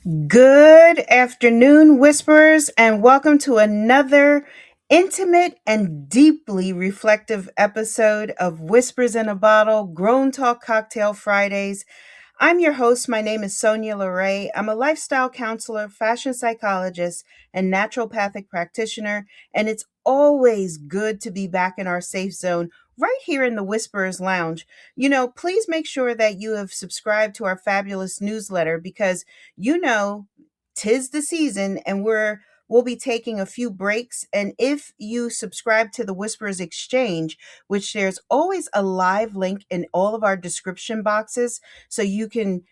Good afternoon, Whisperers, and welcome to another intimate and deeply reflective episode of Whispers in a Bottle Grown Talk Cocktail Fridays. I'm your host. My name is Sonya LaRae. I'm a lifestyle counselor, fashion psychologist, and naturopathic practitioner, and it's always good to be back in our safe zone right here in the Whisperers Lounge. Please make sure that you have subscribed to our fabulous newsletter because you know 'tis the season and we'll be taking a few breaks. And if you subscribe to the Whisperers Exchange, which there's always a live link in all of our description boxes, so you can,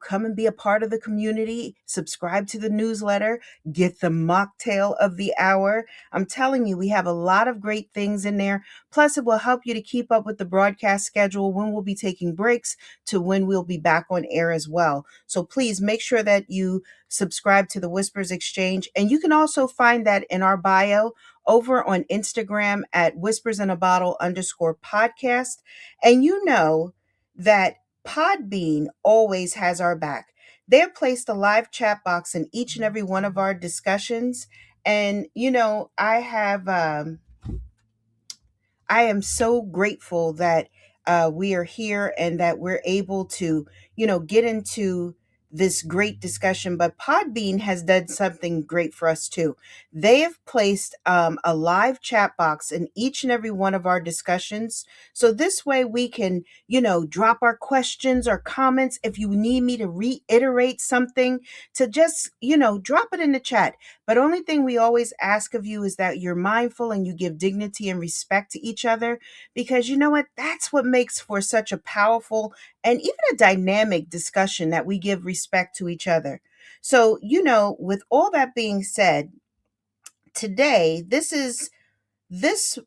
come and be a part of the community, subscribe to the newsletter, get the mocktail of the hour. I'm telling you, we have a lot of great things in there. Plus, it will help you to keep up with the broadcast schedule, when we'll be taking breaks to when we'll be back on air as well. So please make sure that you subscribe to the Whispers Exchange. And you can also find that in our bio over on Instagram at whispersinabottle_podcast. And you know that Podbean always has our back. They have placed a live chat box in each and every one of our discussions. And, I am so grateful that we are here and that we're able to, get into this great discussion. But Podbean has done something great for us too. They have placed a live chat box in each and every one of our discussions. So this way we can, drop our questions or comments. If you need me to reiterate something, to just, drop it in the chat. But only thing we always ask of you is that you're mindful and you give dignity and respect to each other, because you know what? That's what makes for such a powerful and even a dynamic discussion, that we give respect to each other. So, with all that being said, today this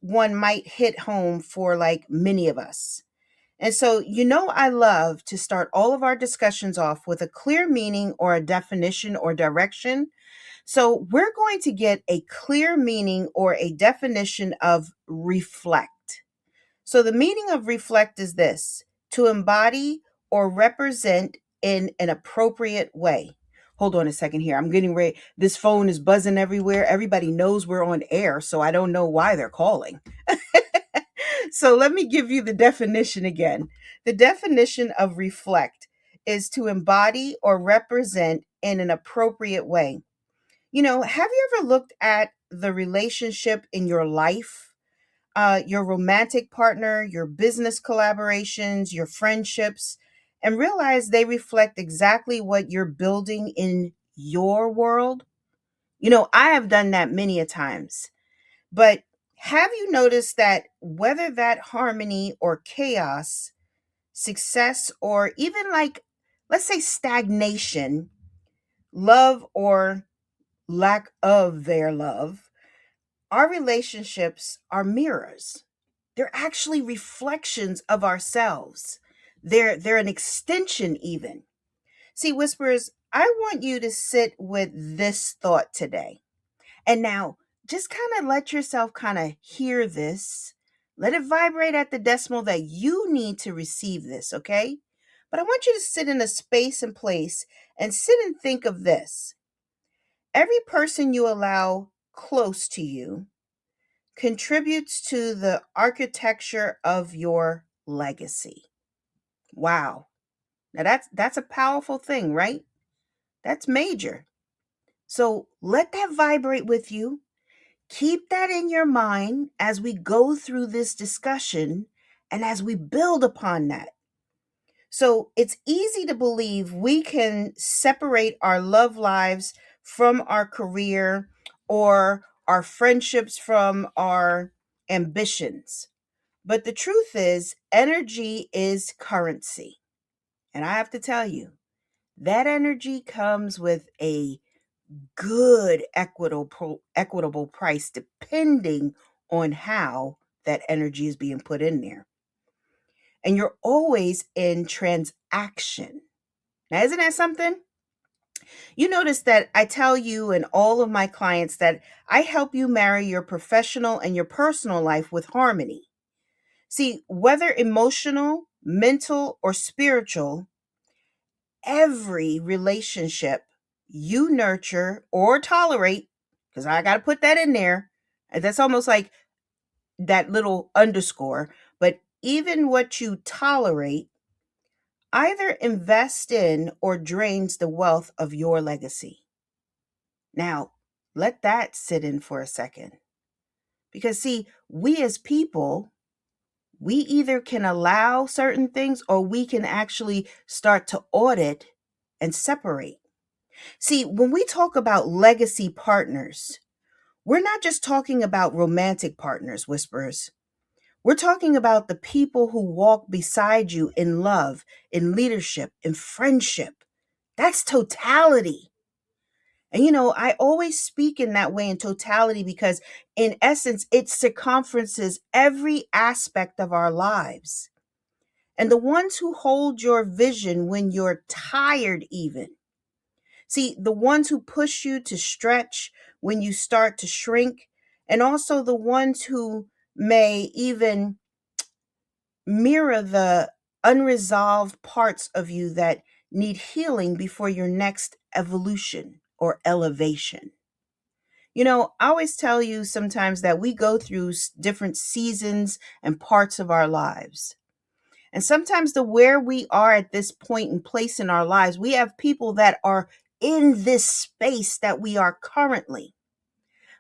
one might hit home for like many of us. And so, I love to start all of our discussions off with a clear meaning or a definition or direction. So, we're going to get a clear meaning or a definition of reflect. So, the meaning of reflect is this: to embody or represent in an appropriate way. Hold on a second here. I'm getting ready. This phone is buzzing everywhere. Everybody knows we're on air, so I don't know why they're calling. So, let me give you the definition again. The definition of reflect is to embody or represent in an appropriate way. Have you ever looked at the relationship in your life, your romantic partner, your business collaborations, your friendships, and realize they reflect exactly what you're building in your world? I have done that many a times. But have you noticed that whether that harmony or chaos, success, or even like, let's say, stagnation, love or lack of their love, our relationships are mirrors. They're actually reflections of ourselves. They're an extension even. See, Whisperers, I want you to sit with this thought today. And now just kind of let yourself kind of hear this. Let it vibrate at the decimal that you need to receive this, okay? But I want you to sit in a space and place and sit and think of this. Every person you allow close to you contributes to the architecture of your legacy. Wow. Now that's a powerful thing, right? That's major. So let that vibrate with you. Keep that in your mind as we go through this discussion and as we build upon that. So it's easy to believe we can separate our love lives from our career, or our friendships from our ambitions. But the truth is, energy is currency. And I have to tell you, that energy comes with a good equitable price, depending on how that energy is being put in there. And you're always in transaction. Now, isn't that something? You notice that I tell you and all of my clients that I help you marry your professional and your personal life with harmony. See, whether emotional, mental, or spiritual, every relationship you nurture or tolerate, because I got to put that in there. And that's almost like that little underscore. But even what you tolerate either invest in or drains the wealth of your legacy. Now, let that sit in for a second. Because, see, we as people, we either can allow certain things or we can actually start to audit and separate. See, when we talk about legacy partners, we're not just talking about romantic partners, whisperers. We're talking about the people who walk beside you in love, in leadership, in friendship. That's totality. And I always speak in that way in totality because, in essence, it circumferences every aspect of our lives. And the ones who hold your vision when you're tired, even. See, the ones who push you to stretch when you start to shrink, and also the ones who may even mirror the unresolved parts of you that need healing before your next evolution or elevation. I always tell you sometimes that we go through different seasons and parts of our lives. And sometimes the where we are at this point and place in our lives, we have people that are in this space that we are currently.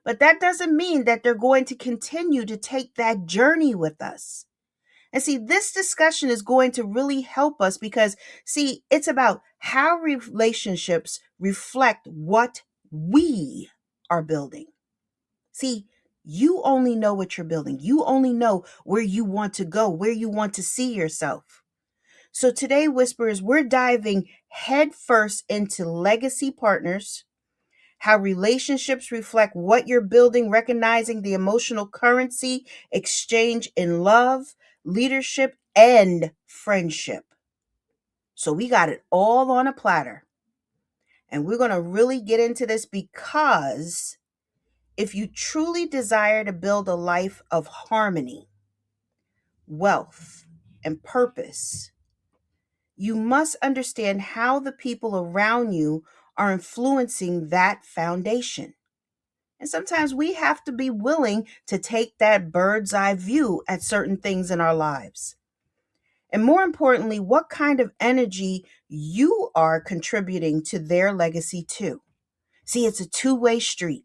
But that doesn't mean that they're going to continue to take that journey with us. And see, this discussion is going to really help us because, see, it's about how relationships reflect what we are building. See, you only know what you're building. You only know where you want to go, where you want to see yourself. So today, Whisperers, we're diving headfirst into legacy partners, how relationships reflect what you're building, recognizing the emotional currency exchange in love, leadership, and friendship. So we got it all on a platter. And we're going to really get into this because if you truly desire to build a life of harmony, wealth, and purpose, you must understand how the people around you are influencing that foundation. And sometimes we have to be willing to take that bird's eye view at certain things in our lives. And more importantly, what kind of energy you are contributing to their legacy too. See, it's a two-way street.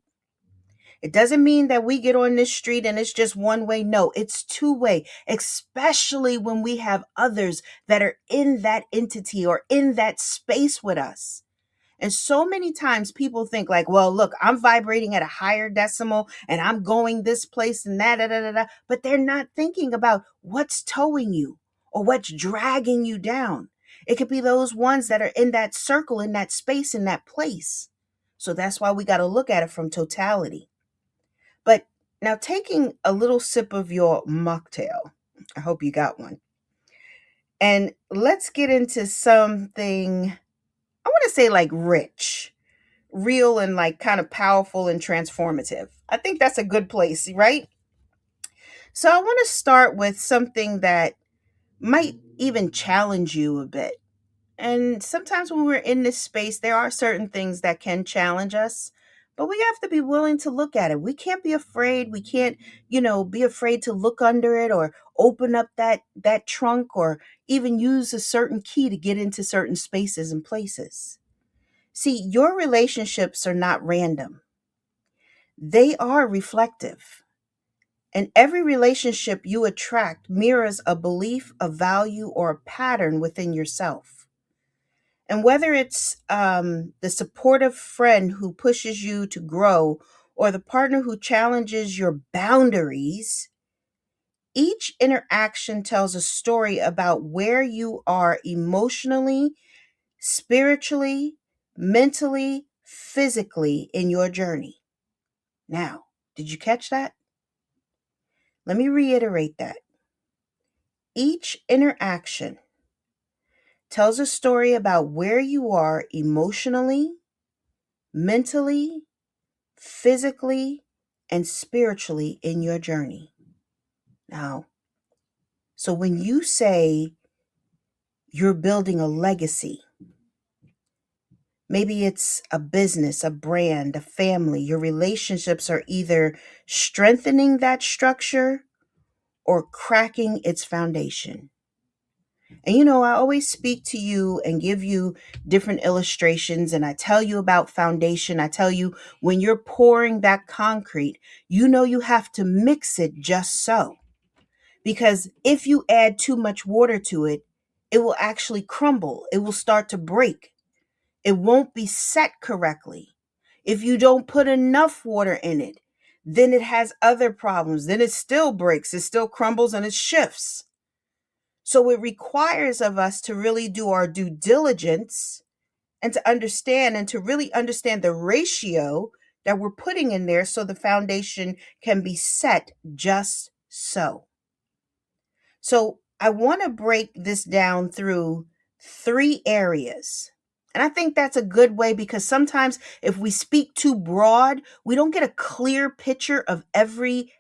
It doesn't mean that we get on this street and it's just one way. No, it's two way, especially when we have others that are in that entity or in that space with us. And so many times people think like, well, look, I'm vibrating at a higher decimal and I'm going this place and that, da, da, da, da. But they're not thinking about what's towing you or what's dragging you down. It could be those ones that are in that circle, in that space, in that place. So that's why we got to look at it from totality. But now taking a little sip of your mocktail, I hope you got one. And let's get into something, I want to say like rich, real, and like kind of powerful and transformative. I think that's a good place, right? So I want to start with something that might even challenge you a bit. And sometimes when we're in this space, there are certain things that can challenge us, but we have to be willing to look at it. We can't be afraid. We can't, be afraid to look under it or open up that trunk or even use a certain key to get into certain spaces and places. See, your relationships are not random. They are reflective. And every relationship you attract mirrors a belief, a value, or a pattern within yourself. And whether it's the supportive friend who pushes you to grow or the partner who challenges your boundaries, each interaction tells a story about where you are emotionally, spiritually, mentally, physically in your journey. Now, did you catch that? Let me reiterate that. Each interaction tells a story about where you are emotionally, mentally, physically, and spiritually in your journey. Now, so when you say you're building a legacy, Maybe it's a business, a brand, a family. Your relationships are either strengthening that structure or cracking its foundation. And I always speak to you and give you different illustrations, and I tell you about foundation. I tell you when you're pouring that concrete, you have to mix it just so. Because if you add too much water to it, it will actually crumble. It will start to break. It won't be set correctly. If you don't put enough water in it, then it has other problems. Then it still breaks, it still crumbles, and it shifts. So it requires of us to really do our due diligence and to understand and to really understand the ratio that we're putting in there so the foundation can be set just so. So I want to break this down through three areas. And I think that's a good way because sometimes if we speak too broad, we don't get a clear picture of every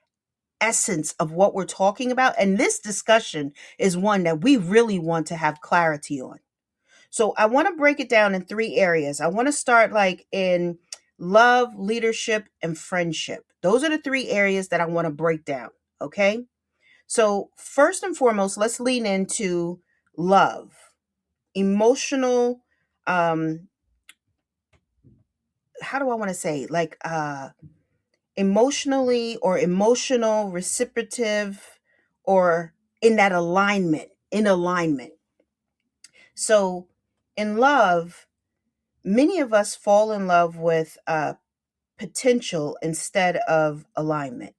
essence of what we're talking about. And this discussion is one that we really want to have clarity on. So I want to break it down in three areas. I want to start like in love, leadership, and friendship. Those are the three areas that I want to break down. Okay. So, first and foremost, let's lean into love, emotional. How do I want to say? Like, emotionally or emotional, reciprocative, or in that alignment, in alignment. So, in love, many of us fall in love with potential instead of alignment.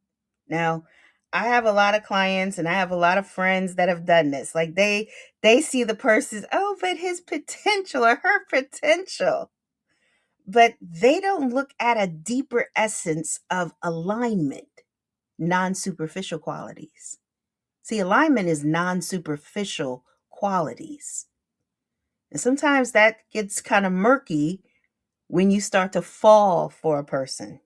Now, I have a lot of clients and I have a lot of friends that have done this. Like they see the person's, oh, but his potential or her potential. But they don't look at a deeper essence of alignment, non-superficial qualities. See, alignment is non-superficial qualities. And sometimes that gets kind of murky when you start to fall for a person.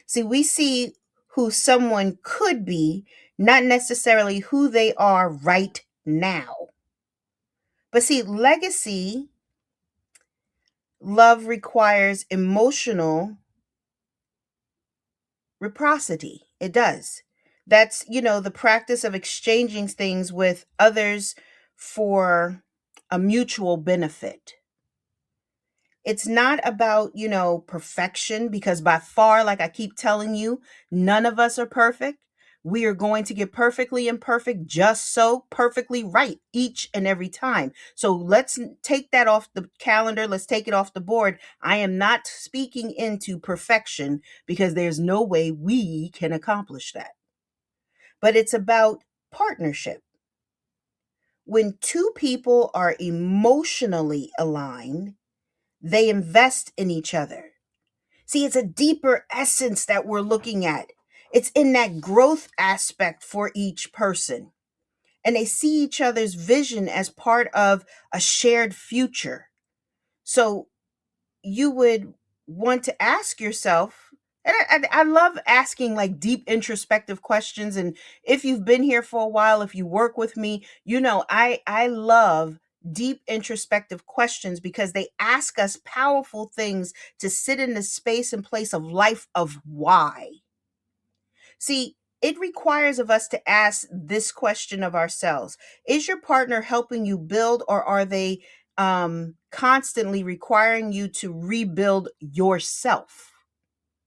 See, we see who someone could be, not necessarily who they are right now. But see, legacy love requires emotional reciprocity. It does. That's, the practice of exchanging things with others for a mutual benefit. It's not about, perfection because by far, like I keep telling you, none of us are perfect. We are going to get perfectly imperfect, just so perfectly right each and every time. So let's take that off the calendar. Let's take it off the board. I am not speaking into perfection because there's no way we can accomplish that. But it's about partnership. When two people are emotionally aligned, they invest in each other. See, it's a deeper essence that we're looking at. It's in that growth aspect for each person. And they see each other's vision as part of a shared future. So you would want to ask yourself, and I love asking like deep introspective questions. And if you've been here for a while, if you work with me, I love deep introspective questions because they ask us powerful things to sit in the space and place of life of why. See, it requires of us to ask this question of ourselves. Is your partner helping you build, or are they constantly requiring you to rebuild yourself?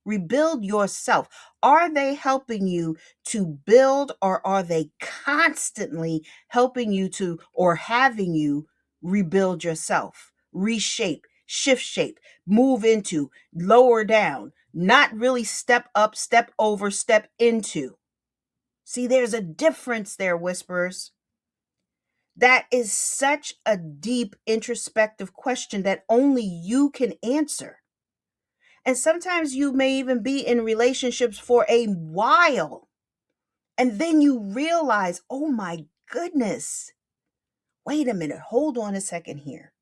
Rebuild yourself. Are they helping you to build, or are they constantly helping you to or having you rebuild yourself, reshape, shift shape, move into, lower down, not really step up, step over, step into? See, there's a difference there, whisperers. That is such a deep introspective question that only you can answer. And sometimes you may even be in relationships for a while. And then you realize, oh my goodness, wait a minute, hold on a second here.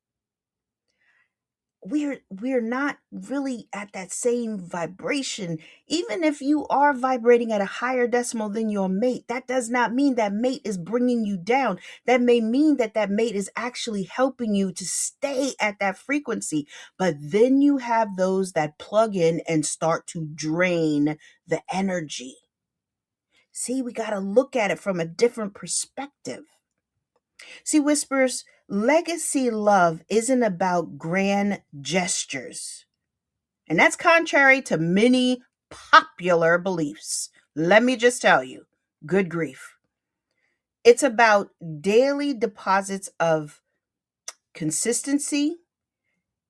we're not really at that same vibration. Even if you are vibrating at a higher decimal than your mate, that does not mean that mate is bringing you down. That may mean that that mate is actually helping you to stay at that frequency. But then you have those that plug in and start to drain the energy. See, we got to look at it from a different perspective. See, Whispers, legacy love isn't about grand gestures. And that's contrary to many popular beliefs. Let me just tell you, good grief. It's about daily deposits of consistency.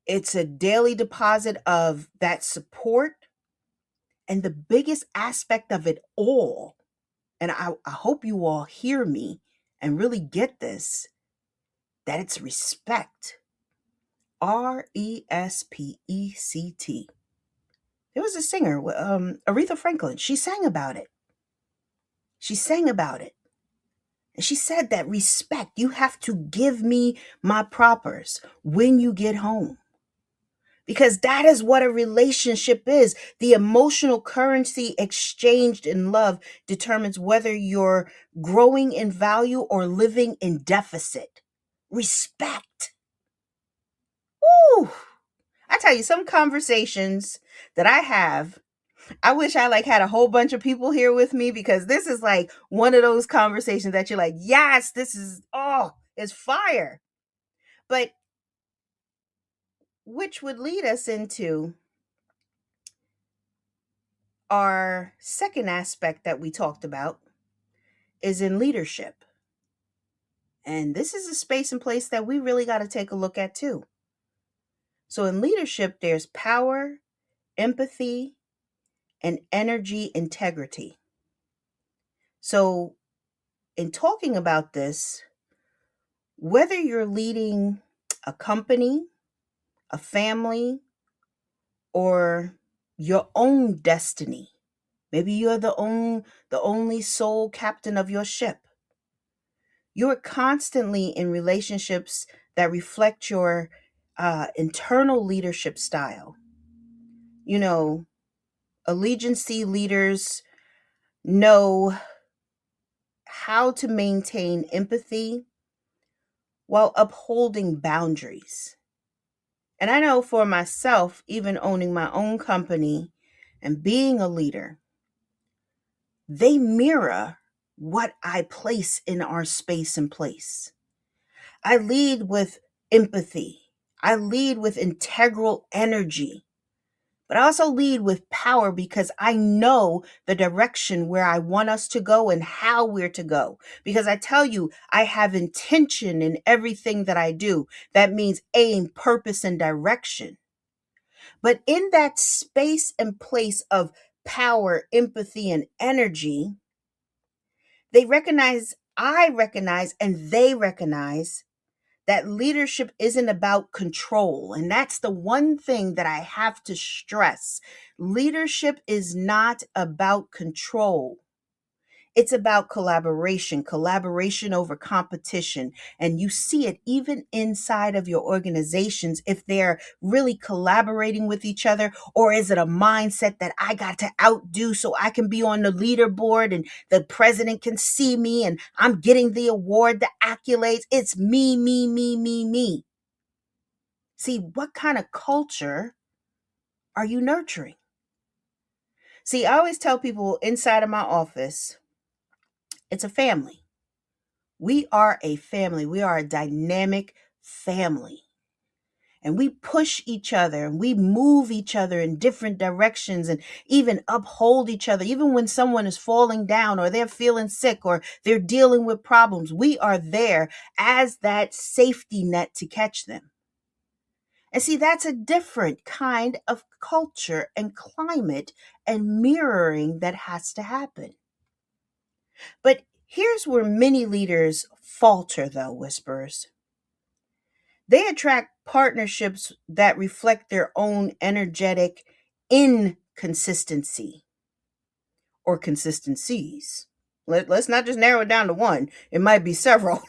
It's a daily deposit of that support. And the biggest aspect of it all, and I hope you all hear me and really get this, that it's respect. Respect. There was a singer, Aretha Franklin. She sang about it. She sang about it. And she said that respect, you have to give me my propers when you get home. Because that is what a relationship is. The emotional currency exchanged in love determines whether you're growing in value or living in deficit. Respect. Woo! I tell you, some conversations that I have, I wish I like had a whole bunch of people here with me, because this is like one of those conversations that you're like, yes, this is, oh, it's fire. But which would lead us into our second aspect that we talked about is in leadership. And this is a space and place that we really got to take a look at too. So in leadership, there's power, empathy, and energy integrity. So in talking about this, whether you're leading a company, a family, or your own destiny, maybe you're the only sole captain of your ship. You're constantly in relationships that reflect your internal leadership style. You know, allegiancy leaders know how to maintain empathy while upholding boundaries. And I know for myself, even owning my own company and being a leader, they mirror what I place in our space and place. I lead with empathy. I lead with integral energy. But I also lead with power because I know the direction where I want us to go and how we're to go. Because I tell you, I have intention in everything that I do. That means aim, purpose, and direction. But in that space and place of power, empathy, and energy, I recognize, and they recognize that leadership isn't about control. And that's the one thing that I have to stress. Leadership is not about control. It's about collaboration over competition. And you see it even inside of your organizations, if they're really collaborating with each other, or is it a mindset that I got to outdo so I can be on the leaderboard and the president can see me and I'm getting the award, the accolades. It's me, me, me, me, me. See, what kind of culture are you nurturing? See, I always tell people inside of my office, it's a family. We are a family. We are a dynamic family. And we push each other and we move each other in different directions and even uphold each other. Even when someone is falling down or they're feeling sick or they're dealing with problems, we are there as that safety net to catch them. And see, that's a different kind of culture and climate and mirroring that has to happen. But here's where many leaders falter, though, Whispers. They attract partnerships that reflect their own energetic inconsistency or consistencies. Let's not just narrow it down to one, it might be several.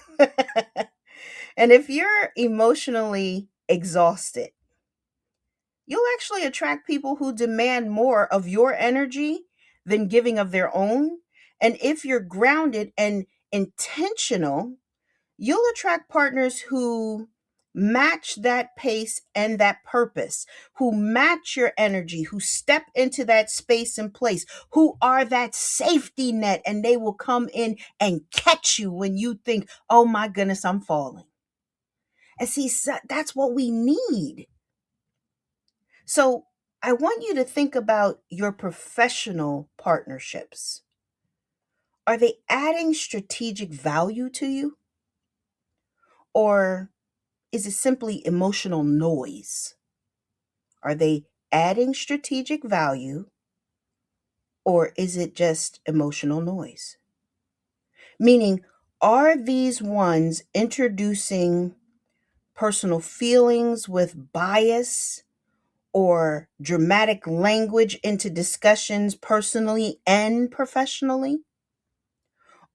And if you're emotionally exhausted, you'll actually attract people who demand more of your energy than giving of their own. And if you're grounded and intentional, you'll attract partners who match that pace and that purpose, who match your energy, who step into that space and place, who are that safety net, and they will come in and catch you when you think, oh my goodness, I'm falling. And see, that's what we need. So I want you to think about your professional partnerships. Are they adding strategic value to you? Or is it simply emotional noise? Are they adding strategic value, or is it just emotional noise? Meaning, are these ones introducing personal feelings with bias or dramatic language into discussions personally and professionally?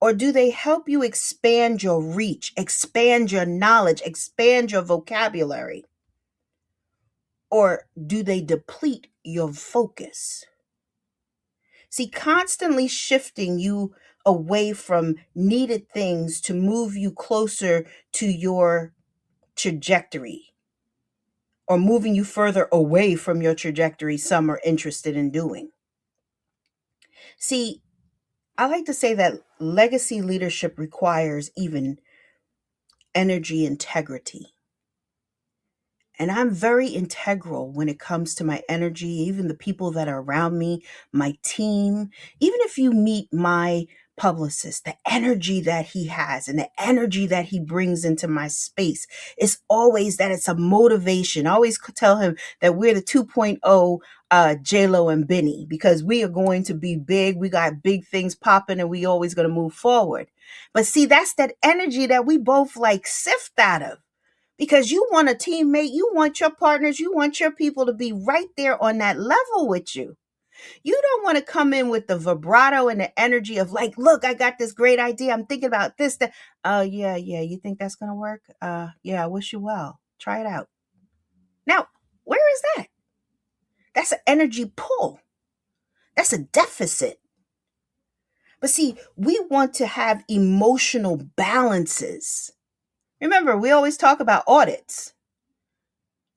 Or do they help you expand your reach, expand your knowledge, expand your vocabulary? Or do they deplete your focus? See, constantly shifting you away from needed things to move you closer to your trajectory, or moving you further away from your trajectory some are interested in doing. See, I like to say that legacy leadership requires even energy integrity. And I'm very integral when it comes to my energy, even the people that are around me, my team. Even if you meet my publicist, the energy that he has and the energy that he brings into my space is always that it's a motivation. I always tell him that we're the 2.0 J-Lo and Benny, because we are going to be big. We got big things popping and we always going to move forward. But see, that's that energy that we both like sift out of, because you want a teammate, you want your partners, you want your people to be right there on that level with you. You don't want to come in with the vibrato and the energy of like, look, I got this great idea. I'm thinking about this, that. Oh, yeah. You think that's going to work? Yeah, I wish you well. Try it out. Now, where is that? That's an energy pull. That's a deficit. But see, we want to have emotional balances. Remember, we always talk about audits.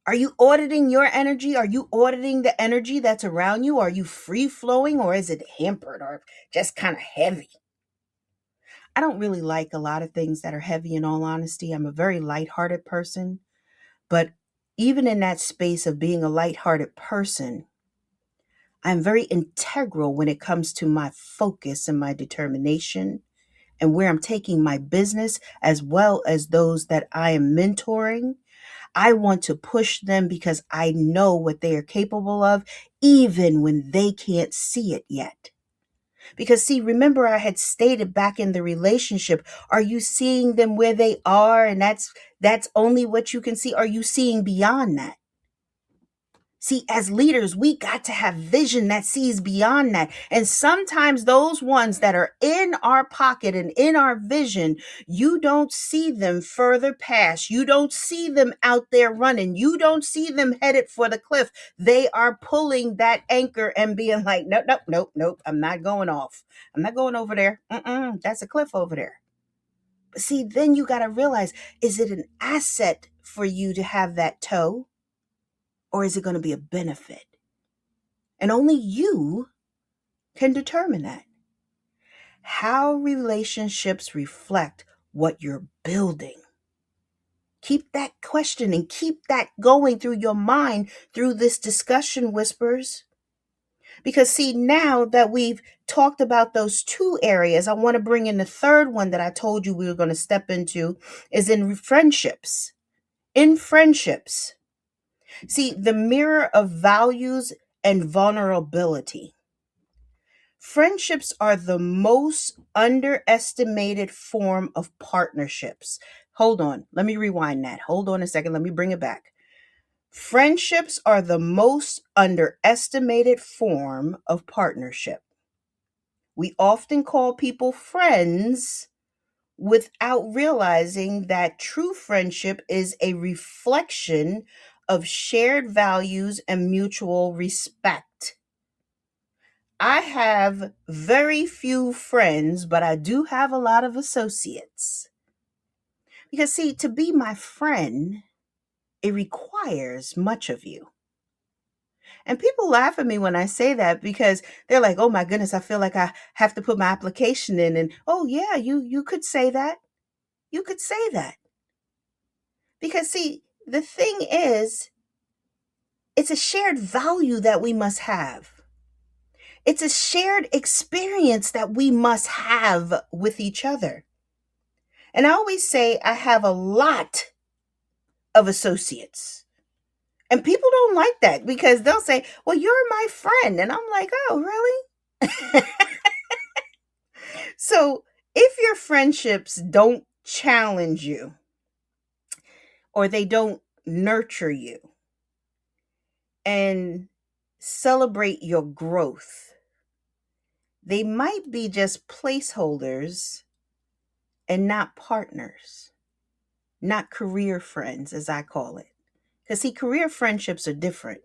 Are you auditing your energy? Are you auditing the energy that's around you? Are you free flowing, or is it hampered or just kind of heavy? I don't really like a lot of things that are heavy, in all honesty. I'm a very lighthearted person. But even in that space of being a lighthearted person, I'm very integral when it comes to my focus and my determination and where I'm taking my business, as well as those that I am mentoring. I want to push them because I know what they are capable of, even when they can't see it yet. Because see, remember I had stated back in the relationship, are you seeing them where they are? And that's only what you can see. Are you seeing beyond that? See, as leaders, we got to have vision that sees beyond that. And sometimes those ones that are in our pocket and in our vision, you don't see them further past. You don't see them out there running. You don't see them headed for the cliff. They are pulling that anchor and being like, nope. I'm not going off. I'm not going over there. That's a cliff over there. But see, then you got to realize, is it an asset for you to have that toe? Or is it going to be a benefit? And only you can determine that. How relationships reflect what you're building. Keep that question and keep that going through your mind through this discussion, Whispers. Because see, now that we've talked about those two areas, I want to bring in the third one that I told you we were going to step into, is in friendships. In friendships. See, the mirror of values and vulnerability. Friendships are the most underestimated form of partnerships. Hold on. Let me rewind that. Hold on a second. Let me bring it back. Friendships are the most underestimated form of partnership. We often call people friends without realizing that true friendship is a reflection of shared values and mutual respect. I have very few friends, but I do have a lot of associates. Because, see, to be my friend, it requires much of you. And people laugh at me when I say that because they're like, "Oh my goodness, I feel like I have to put my application in." And oh yeah, you could say that. You could say that. Because see, the thing is, it's a shared value that we must have. It's a shared experience that we must have with each other. And I always say I have a lot of associates. And people don't like that because they'll say, "Well, you're my friend." And I'm like, "Oh, really?" So, if your friendships don't challenge you or they don't nurture you and celebrate your growth, they might be just placeholders and not partners, not career friends, as I call it. Because, see, career friendships are different.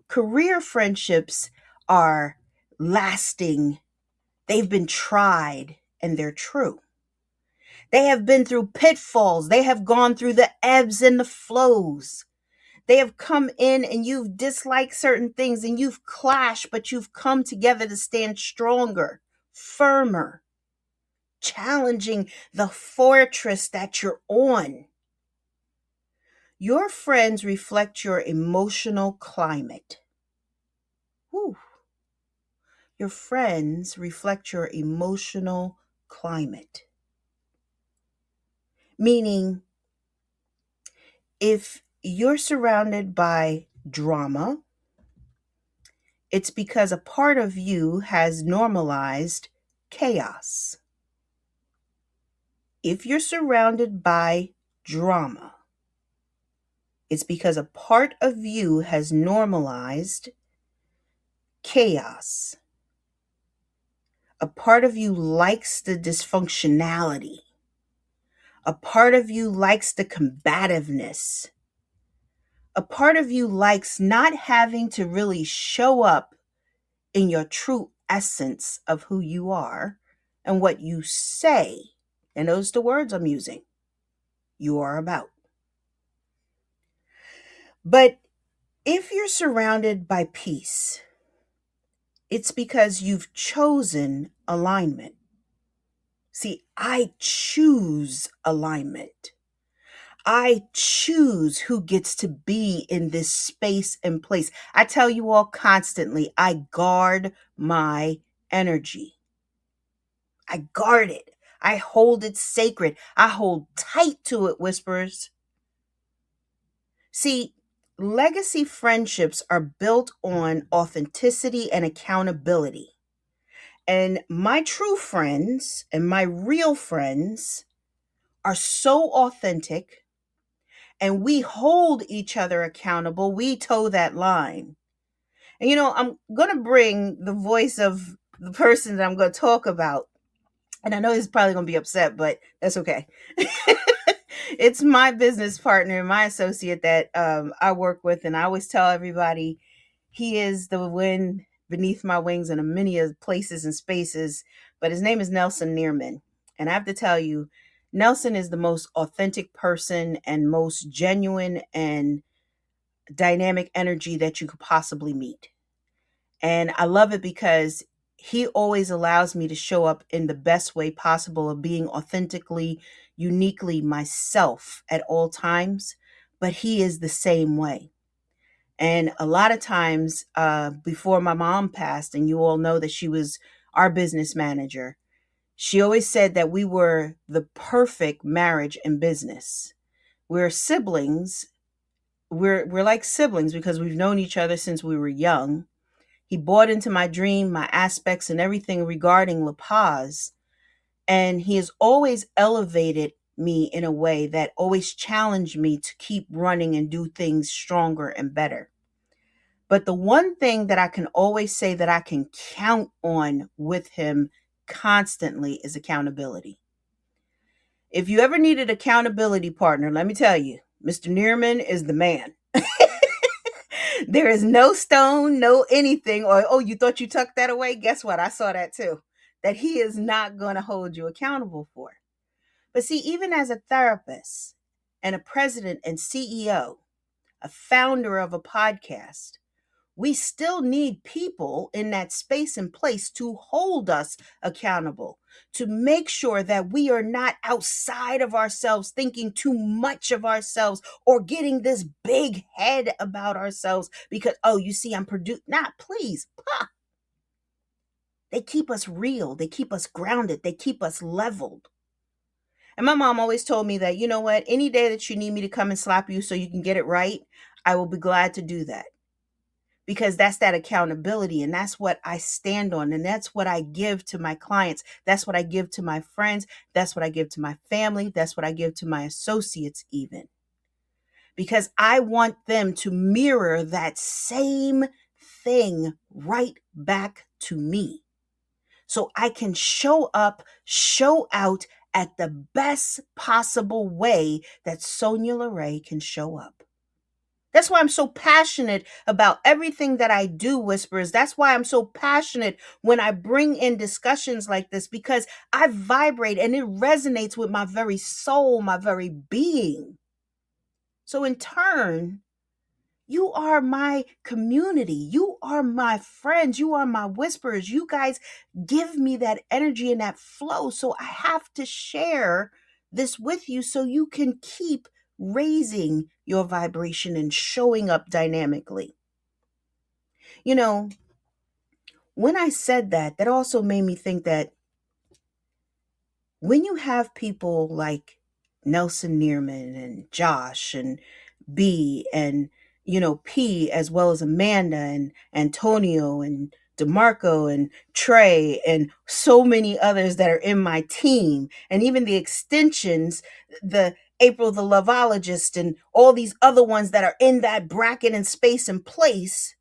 Career friendships are lasting, they've been tried, and they're true. They have been through pitfalls. They have gone through the ebbs and the flows. They have come in and you've disliked certain things and you've clashed, but you've come together to stand stronger, firmer, challenging the fortress that you're on. Your friends reflect your emotional climate. Whew. Your friends reflect your emotional climate. Meaning, if you're surrounded by drama, it's because a part of you has normalized chaos. If you're surrounded by drama, it's because a part of you has normalized chaos. A part of you likes the dysfunctionality. A part of you likes the combativeness. A part of you likes not having to really show up in your true essence of who you are and what you say. And those are the words I'm using. You are about. But if you're surrounded by peace, it's because you've chosen alignment. See, I choose alignment. I choose who gets to be in this space and place. I tell you all constantly, I guard my energy. I guard it. I hold it sacred. I hold tight to it, whisperers. See, legacy friendships are built on authenticity and accountability. And my true friends and my real friends are so authentic and we hold each other accountable. We toe that line. And I'm going to bring the voice of the person that I'm going to talk about. And I know he's probably going to be upset, but that's okay. It's my business partner, my associate that I work with. And I always tell everybody he is the wind beneath my wings in a many of places and spaces. But his name is Nelson Neerman. And I have to tell you, Nelson is the most authentic person and most genuine and dynamic energy that you could possibly meet. And I love it because he always allows me to show up in the best way possible of being authentically, uniquely myself at all times. But he is the same way. And a lot of times before my mom passed, and you all know that she was our business manager, she always said that we were the perfect marriage in business. We're siblings. We're like siblings because we've known each other since we were young. He bought into my dream, my aspects, and everything regarding La Paz. And he has always elevated me in a way that always challenged me to keep running and do things stronger and better. But the one thing that I can always say that I can count on with him constantly is accountability. If you ever needed accountability partner, let me tell you, Mr. Neerman is the man. There is no stone, no anything, or, oh, you thought you tucked that away? Guess what? I saw that too. That he is not going to hold you accountable for. But see, even as a therapist and a president and CEO, a founder of a podcast, we still need people in that space and place to hold us accountable, to make sure that we are not outside of ourselves, thinking too much of ourselves or getting this big head about ourselves because, oh, you see, I'm produced. Not, please. They keep us real. They keep us grounded. They keep us leveled. And my mom always told me that, you know what, any day that you need me to come and slap you so you can get it right, I will be glad to do that. Because that's that accountability, and that's what I stand on, and that's what I give to my clients. That's what I give to my friends. That's what I give to my family. That's what I give to my associates even. Because I want them to mirror that same thing right back to me. So I can show up, show out at the best possible way that Sonya LaRae can show up. That's why I'm so passionate about everything that I do, Whispers. That's why I'm so passionate when I bring in discussions like this, because I vibrate and it resonates with my very soul, my very being. So in turn, you are my community. You are my friends. You are my whisperers. You guys give me that energy and that flow. So I have to share this with you so you can keep raising your vibration and showing up dynamically. You know, when I said that, that also made me think that when you have people like Nelson Neerman and Josh and B and P, as well as Amanda and Antonio and DeMarco and Trey and so many others that are in my team, and even the extensions, the April the Loveologist and all these other ones that are in that bracket and space and place,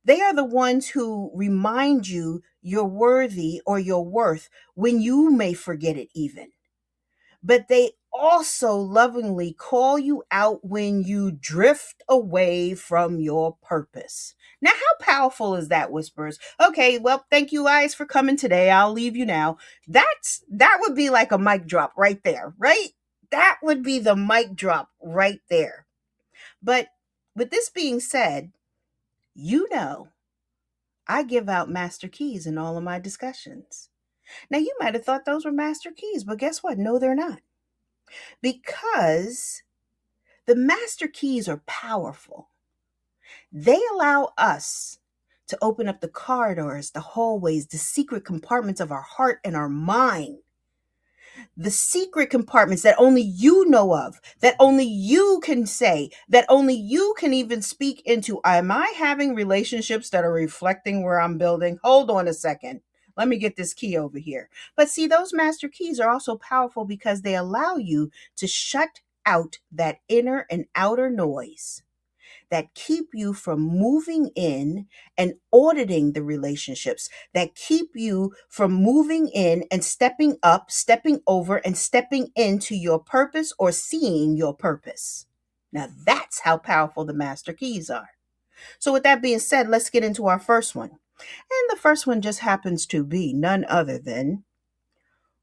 they are the ones who remind you you're worthy or your worth when you may forget it even. But they also lovingly call you out when you drift away from your purpose. Now, how powerful is that, Whispers? Okay, well, thank you guys for coming today. I'll leave you now. That would be like a mic drop right there, right? That would be the mic drop right there. But with this being said, I give out master keys in all of my discussions. Now, you might have thought those were master keys, but guess what? No, they're not. Because the master keys are powerful. They allow us to open up the corridors, the hallways, the secret compartments of our heart and our mind. The secret compartments that only you know of, that only you can say, that only you can even speak into. Am I having relationships that are reflecting where I'm building? Hold on a second. Let me get this key over here. But see, those master keys are also powerful because they allow you to shut out that inner and outer noise that keep you from moving in and auditing the relationships, that keep you from moving in and stepping up, stepping over, and stepping into your purpose or seeing your purpose. Now that's how powerful the master keys are. So with that being said, let's get into our first one. And the first one just happens to be none other than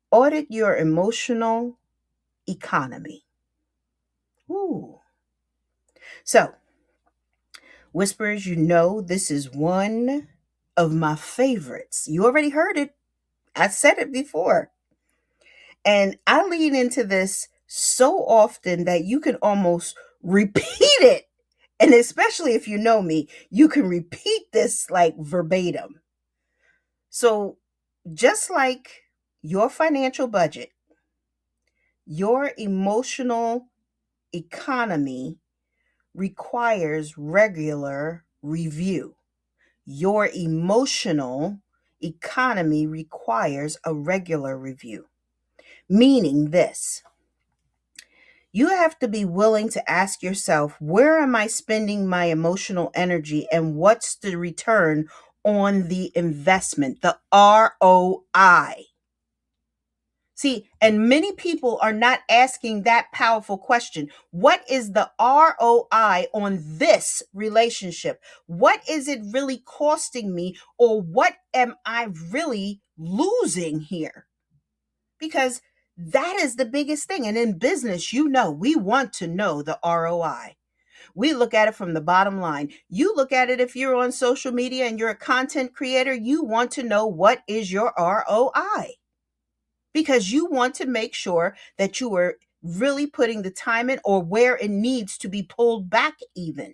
audit your emotional economy. Ooh. So, Whispers, this is one of my favorites. You already heard it. I said it before. And I lean into this so often that you can almost repeat it. And especially if you know me, you can repeat this like verbatim. So just like your financial budget, your emotional economy requires regular review. Your emotional economy requires a regular review. Meaning this, you have to be willing to ask yourself, where am I spending my emotional energy and what's the return on the investment, the ROI? See, and many people are not asking that powerful question. What is the ROI on this relationship? What is it really costing me? Or what am I really losing here? Because that is the biggest thing. And in business, we want to know the ROI. We look at it from the bottom line. You look at it if you're on social media and you're a content creator, you want to know what is your ROI, because you want to make sure that you are really putting the time in, or where it needs to be pulled back even.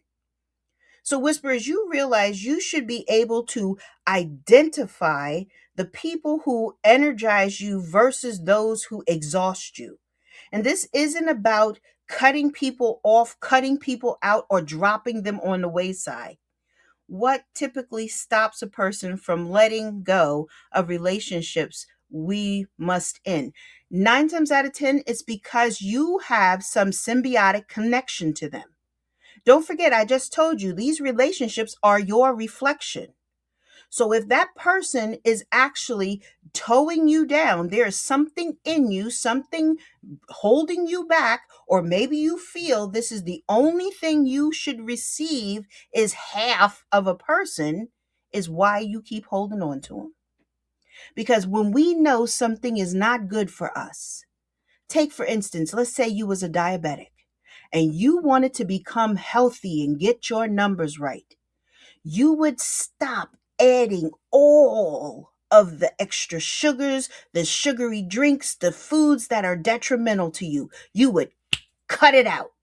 So, Whisperers, you realize you should be able to identify the people who energize you versus those who exhaust you. And this isn't about cutting people off, cutting people out, or dropping them on the wayside. What typically stops a person from letting go of relationships we must end? 9 times out of 10, it's because you have some symbiotic connection to them. Don't forget, I just told you these relationships are your reflection. So if that person is actually towing you down, there's something in you, something holding you back, or maybe you feel this is the only thing you should receive is half of a person, is why you keep holding on to them. Because when we know something is not good for us, take for instance, let's say you was a diabetic and you wanted to become healthy and get your numbers right, you would stop adding all of the extra sugars, the sugary drinks, the foods that are detrimental to you. You would cut it out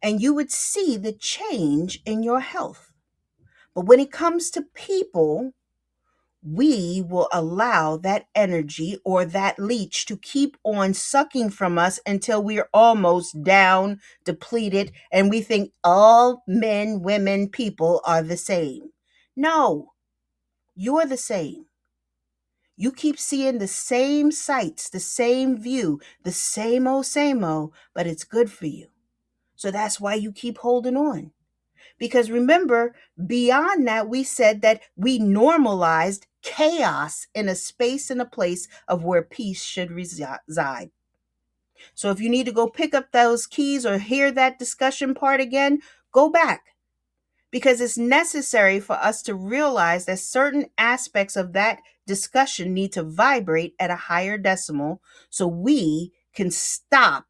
and you would see the change in your health. But when it comes to people, we will allow that energy or that leech to keep on sucking from us until we're almost down, depleted, and we think all men, women, people are the same. No, you're the same. You keep seeing the same sights, the same view, the same old, but it's good for you. So that's why you keep holding on. Because remember, beyond that, we said that we normalized chaos in a space and a place of where peace should reside. So if you need to go pick up those keys or hear that discussion part again, go back. Because it's necessary for us to realize that certain aspects of that discussion need to vibrate at a higher decimal so we can stop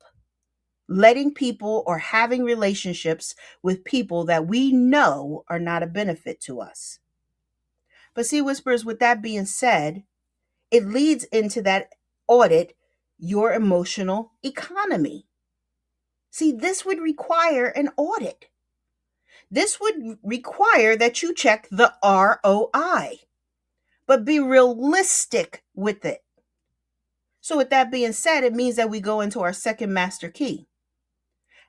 letting people or having relationships with people that we know are not a benefit to us. But see, Whispers, with that being said, it leads into that audit your emotional economy. See, this would require an audit. This would require that you check the ROI, but be realistic with it. So, with that being said, it means that we go into our second master key.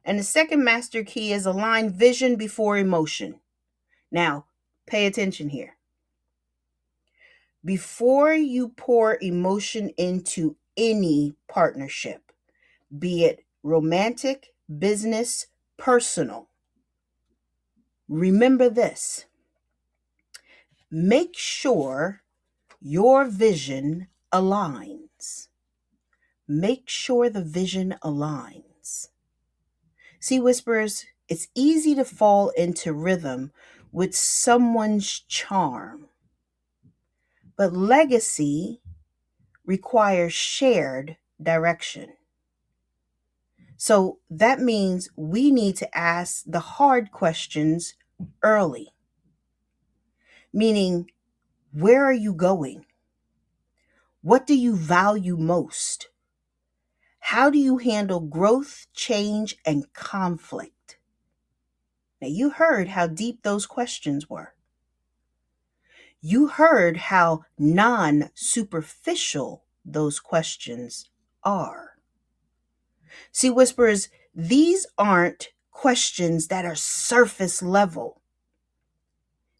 And the second master key is align vision before emotion. Now, pay attention here. Before you pour emotion into any partnership, be it romantic, business, personal, remember this. Make sure your vision aligns. Make sure the vision aligns. See, Whisperers, it's easy to fall into rhythm with someone's charm, but legacy requires shared direction. So that means we need to ask the hard questions early, meaning, where are you going? What do you value most? How do you handle growth, change, and conflict? Now, you heard how deep those questions were. You heard how non-superficial those questions are. See, Whisperers, these aren't questions that are surface level.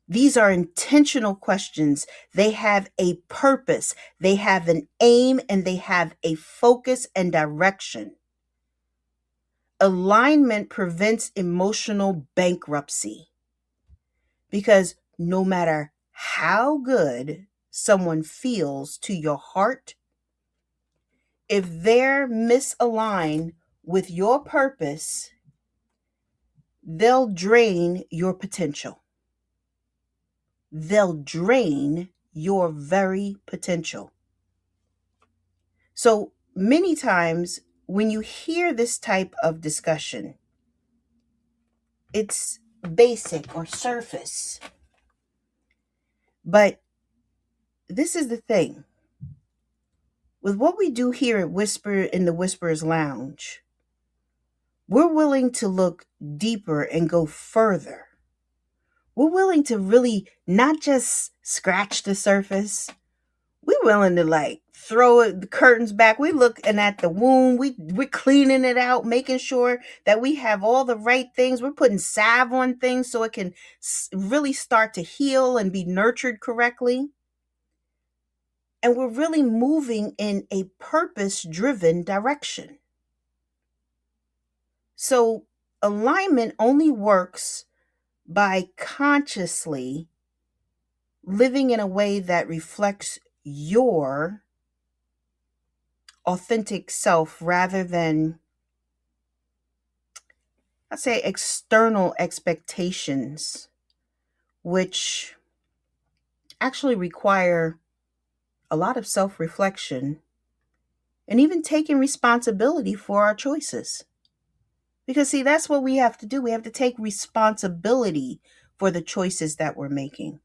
These are intentional questions. They have a purpose, they have an aim, and they have a focus and direction. Alignment prevents emotional bankruptcy, because no matter how good someone feels to your heart, if they're misaligned with your purpose, they'll drain your potential. They'll drain your very potential. So many times when you hear this type of discussion, it's basic or surface. But this is the thing. With what we do here at Whisper in the Whisperers Lounge, we're willing to look deeper and go further. We're willing to really not just scratch the surface. We're willing to throw the curtains back. We're looking at the wound. We're cleaning it out, making sure that we have all the right things. We're putting salve on things so it can really start to heal and be nurtured correctly. And we're really moving in a purpose-driven direction. So alignment only works by consciously living in a way that reflects your authentic self rather than, I'd say, external expectations, which actually require a lot of self-reflection and even taking responsibility for our choices. Because, see, that's what we have to do. We have to take responsibility for the choices that we're making.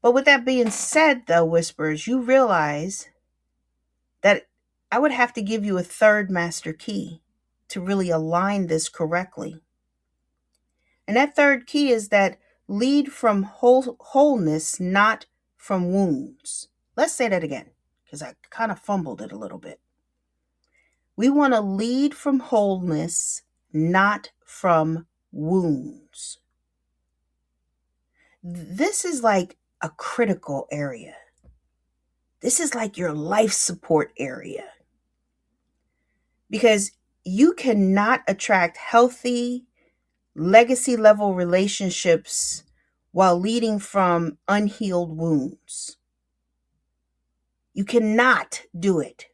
But with that being said, though, Whispers, you realize that I would have to give you a third master key to really align this correctly. And that third key is that lead from wholeness, not from wounds. Let's say that again, because I kind of fumbled it a little bit. We want to lead from wholeness, not from wounds. This is like a critical area. This is like your life support area. Because you cannot attract healthy, legacy level relationships while leading from unhealed wounds. You cannot do it.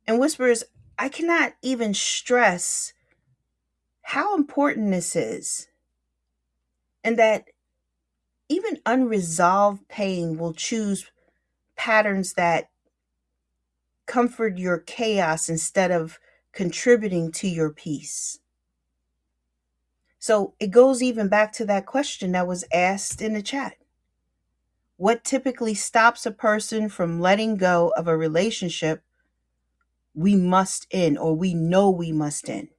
And Whisperers, I cannot even stress how important this is. And that even unresolved pain will choose patterns that comfort your chaos instead of contributing to your peace. So it goes even back to that question that was asked in the chat. What typically stops a person from letting go of a relationship we must end, or we know we must end?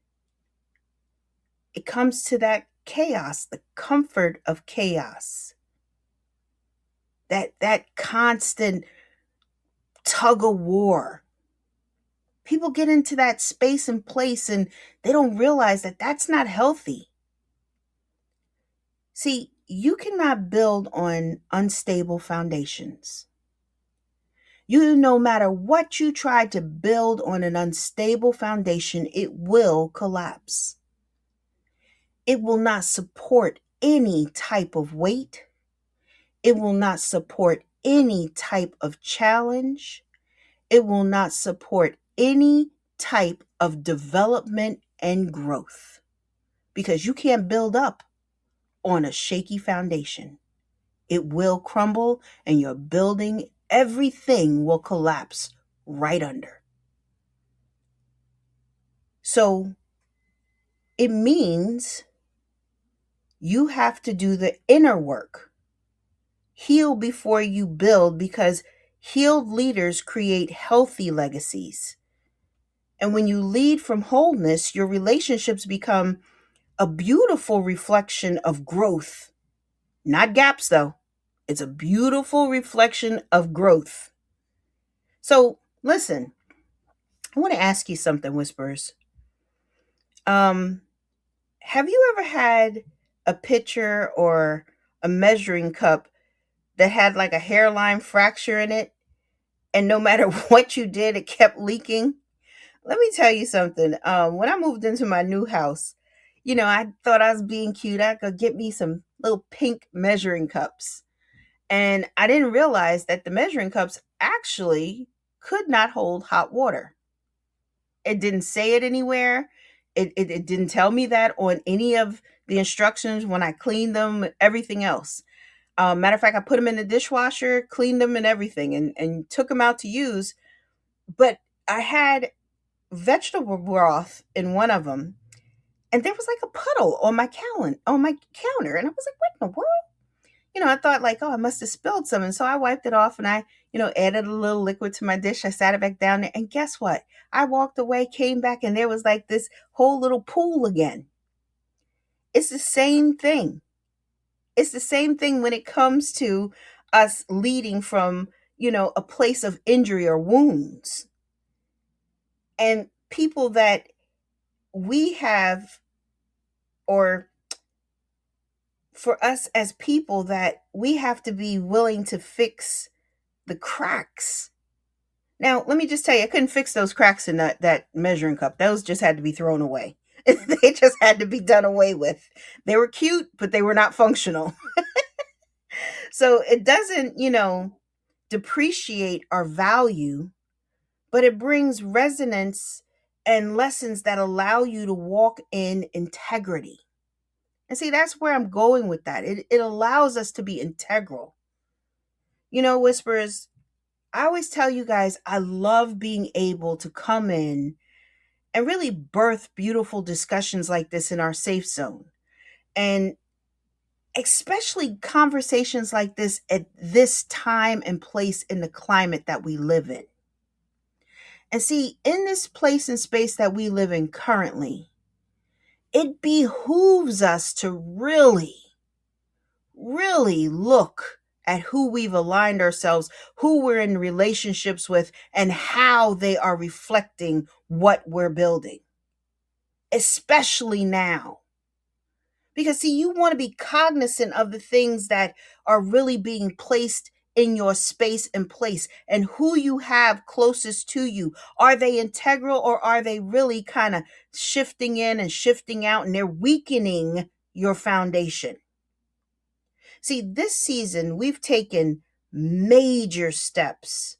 It comes to that chaos, the comfort of chaos. That constant tug of war. People get into that space and place and they don't realize that that's not healthy. See, you cannot build on unstable foundations. No matter what you try to build on an unstable foundation, it will collapse. It will not support any type of weight. It will not support any type of challenge. It will not support any type of development and growth, because you can't build up on a shaky foundation. It will crumble and your building, everything will collapse right under. So it means you have to do the inner work. Heal before you build, because healed leaders create healthy legacies. And when you lead from wholeness, your relationships become a beautiful reflection of growth. Not gaps, though. It's a beautiful reflection of growth. So, listen, I want to ask you something, Whispers. Have you ever had a pitcher or a measuring cup that had like a hairline fracture in it, and no matter what you did, it kept leaking? Let me tell you something. When I moved into my new house, I thought I was being cute. I could get me some little pink measuring cups. And I didn't realize that the measuring cups actually could not hold hot water. It didn't say it anywhere. It didn't tell me that on any of the instructions when I cleaned them, everything else. Matter of fact, I put them in the dishwasher, cleaned them and everything, and took them out to use. But I had vegetable broth in one of them, and there was like a puddle on my counter, and I was like, "What in the world?" I thought like, "Oh, I must have spilled some," and so I wiped it off, and I, added a little liquid to my dish. I sat it back down there, and guess what? I walked away, came back, and there was like this whole little pool again. It's the same thing. It's the same thing when it comes to us leading from, a place of injury or wounds. And people that we have, or for us as people, that we have to be willing to fix the cracks. Now, let me just tell you, I couldn't fix those cracks in that measuring cup. Those just had to be thrown away. They just had to be done away with. They were cute, but they were not functional. So it doesn't, depreciate our value, but it brings resonance and lessons that allow you to walk in integrity. And see, that's where I'm going with that. It allows us to be integral. Whispers, I always tell you guys, I love being able to come in and really birth beautiful discussions like this in our safe zone. And especially conversations like this at this time and place in the climate that we live in. And see, in this place and space that we live in currently, it behooves us to really, really look at who we've aligned ourselves, who we're in relationships with, and how they are reflecting what we're building, especially now. Because, see, you want to be cognizant of the things that are really being placed in your space and place, and who you have closest to you. Are they integral, or are they really kind of shifting in and shifting out, and they're weakening your foundation? See, this season, we've taken major steps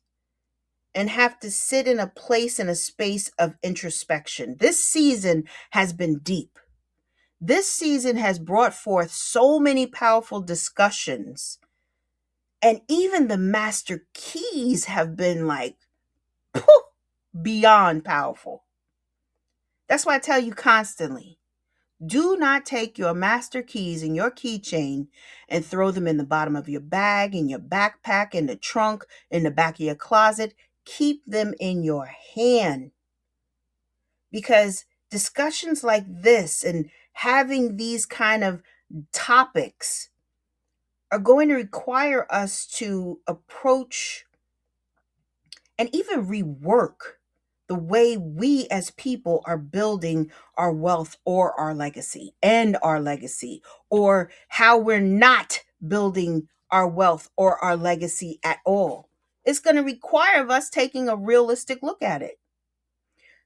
and have to sit in a place, in a space of introspection. This season has been deep. This season has brought forth so many powerful discussions. And even the master keys have been like poof, beyond powerful. That's why I tell you constantly, do not take your master keys and your keychain and throw them in the bottom of your bag, in your backpack, in the trunk, in the back of your closet. Keep them in your hand. Because discussions like this and having these kind of topics are going to require us to approach and even rework the way we as people are building our wealth or our legacy, or how we're not building our wealth or our legacy at all. It's going to require of us taking a realistic look at it.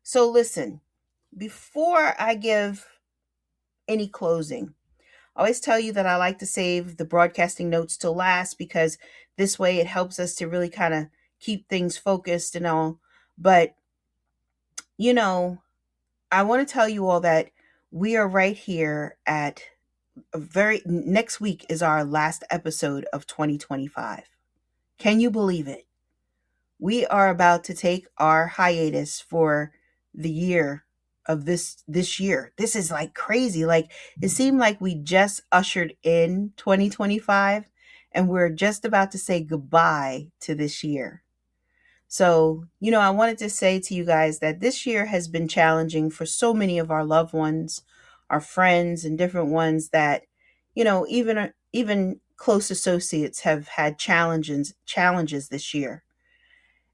So listen, before I give any closing, I always tell you that I like to save the broadcasting notes till last, because this way it helps us to really kind of keep things focused and all. But, I want to tell you all that we are right here at next week is our last episode of 2025. Can you believe it? We are about to take our hiatus for the year of this year. This is like crazy. Like, it seemed like we just ushered in 2025, and we're just about to say goodbye to this year. So, I wanted to say to you guys that this year has been challenging for so many of our loved ones, our friends, and different ones that, even close associates have had challenges this year.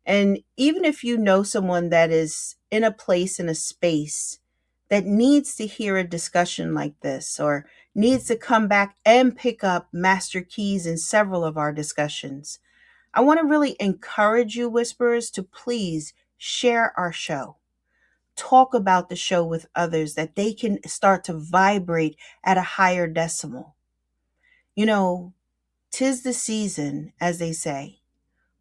And even if you know someone that is in a place, in a space that needs to hear a discussion like this, or needs to come back and pick up master keys in several of our discussions, I want to really encourage you, Whisperers, to please share our show. Talk about the show with others, that they can start to vibrate at a higher decimal. 'Tis the season, as they say,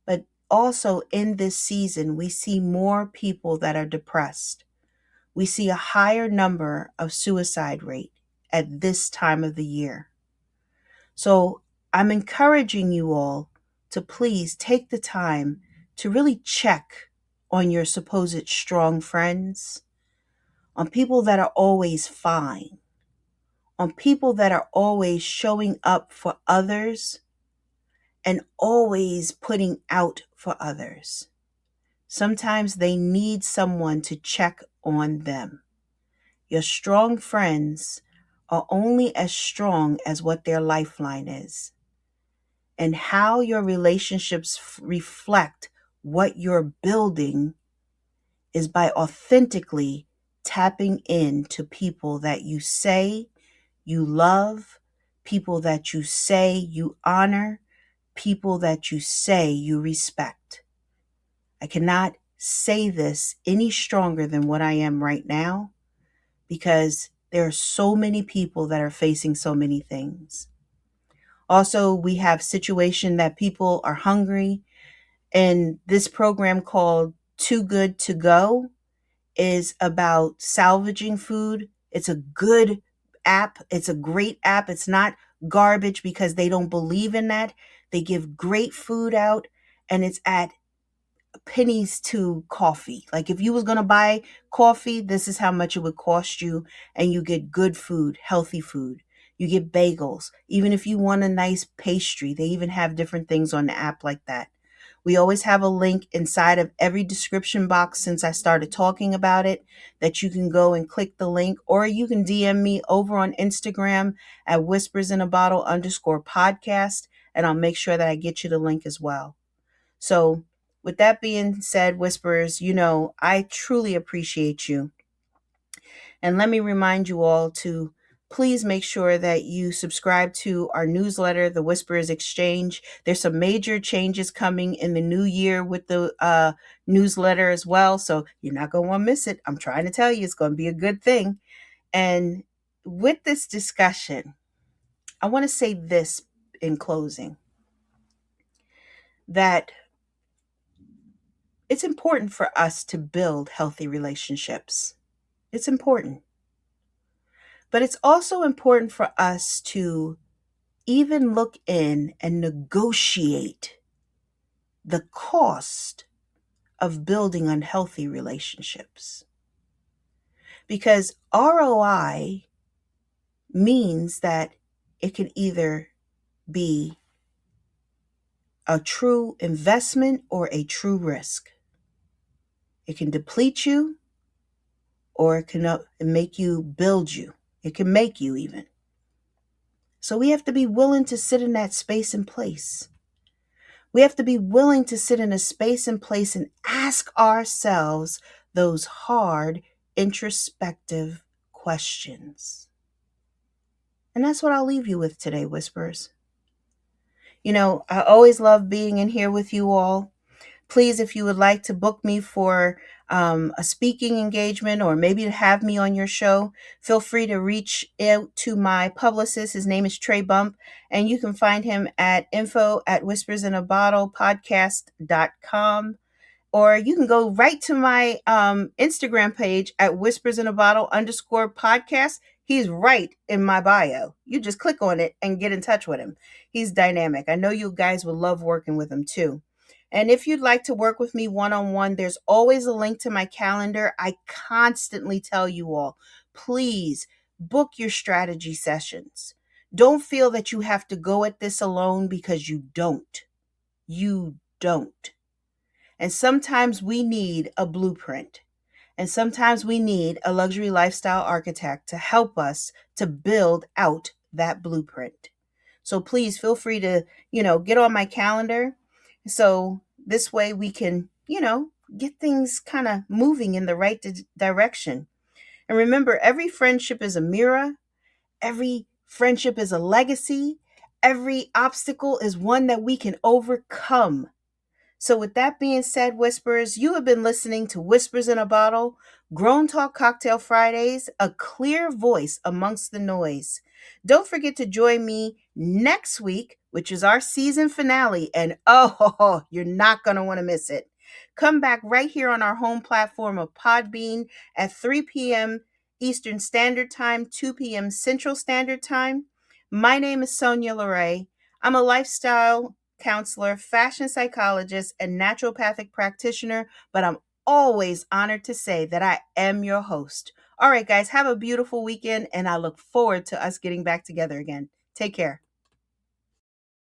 but also in this season, we see more people that are depressed. We see a higher number of suicide rate at this time of the year. So I'm encouraging you all to please take the time to really check on your supposed strong friends, on people that are always fine, on people that are always showing up for others and always putting out for others. Sometimes they need someone to check on them. Your strong friends are only as strong as what their lifeline is. And how your relationships reflect what you're building is by authentically tapping into people that you say you love, people that you say you honor, people that you say you respect. I cannot say this any stronger than what I am right now because there are so many people that are facing so many things. Also, we have situation that people are hungry, and this program called Too Good to Go is about salvaging food. It's a good app. It's a great app. It's not garbage because they don't believe in that. They give great food out, and it's at pennies to coffee. Like if you was going to buy coffee, this is how much it would cost you, and you get good food, healthy food. You get bagels. Even if you want a nice pastry, they even have different things on the app like that. We always have a link inside of every description box since I started talking about it that you can go and click the link, or you can DM me over on Instagram at whispersinabottle_podcast, and I'll make sure that I get you the link as well. So with that being said, Whispers, I truly appreciate you. And let me remind you all to please make sure that you subscribe to our newsletter, The Whispers Exchange. There's some major changes coming in the new year with the newsletter as well. So you're not going to want to miss it. I'm trying to tell you, it's going to be a good thing. And with this discussion, I want to say this in closing, that it's important for us to build healthy relationships. It's important. But it's also important for us to even look in and negotiate the cost of building unhealthy relationships. Because ROI means that it can either be a true investment or a true risk. It can deplete you, or it can make you build you. It can make you even. So we have to be willing to sit in that space and place. We have to be willing to sit in a space and place and ask ourselves those hard, introspective questions. And that's what I'll leave you with today, Whispers. I always love being in here with you all. Please, if you would like to book me for a speaking engagement or maybe to have me on your show, feel free to reach out to my publicist. His name is Trey Bump, and you can find him at info@whispersinabottlepodcast.com. Or you can go right to my Instagram page at whispersinabottle_podcast. He's right in my bio. You just click on it and get in touch with him. He's dynamic. I know you guys would love working with him too. And if you'd like to work with me one-on-one, there's always a link to my calendar. I constantly tell you all, please book your strategy sessions. Don't feel that you have to go at this alone, because you don't. You don't. And sometimes we need a blueprint. And sometimes we need a luxury lifestyle architect to help us to build out that blueprint. So please feel free to, get on my calendar. So this way we can, get things kind of moving in the right direction. And remember, every friendship is a mirror. Every friendship is a legacy. Every obstacle is one that we can overcome. So with that being said, Whispers, you have been listening to Whispers in a Bottle, Grown Talk Cocktail Fridays, a clear voice amongst the noise. Don't forget to join me next week which is our season finale. And oh, you're not going to want to miss it. Come back right here on our home platform of Podbean at 3 p.m. Eastern Standard Time, 2 p.m. Central Standard Time. My name is Sonya LaRae. I'm a lifestyle counselor, fashion psychologist, and naturopathic practitioner, but I'm always honored to say that I am your host. All right, guys, have a beautiful weekend, and I look forward to us getting back together again. Take care.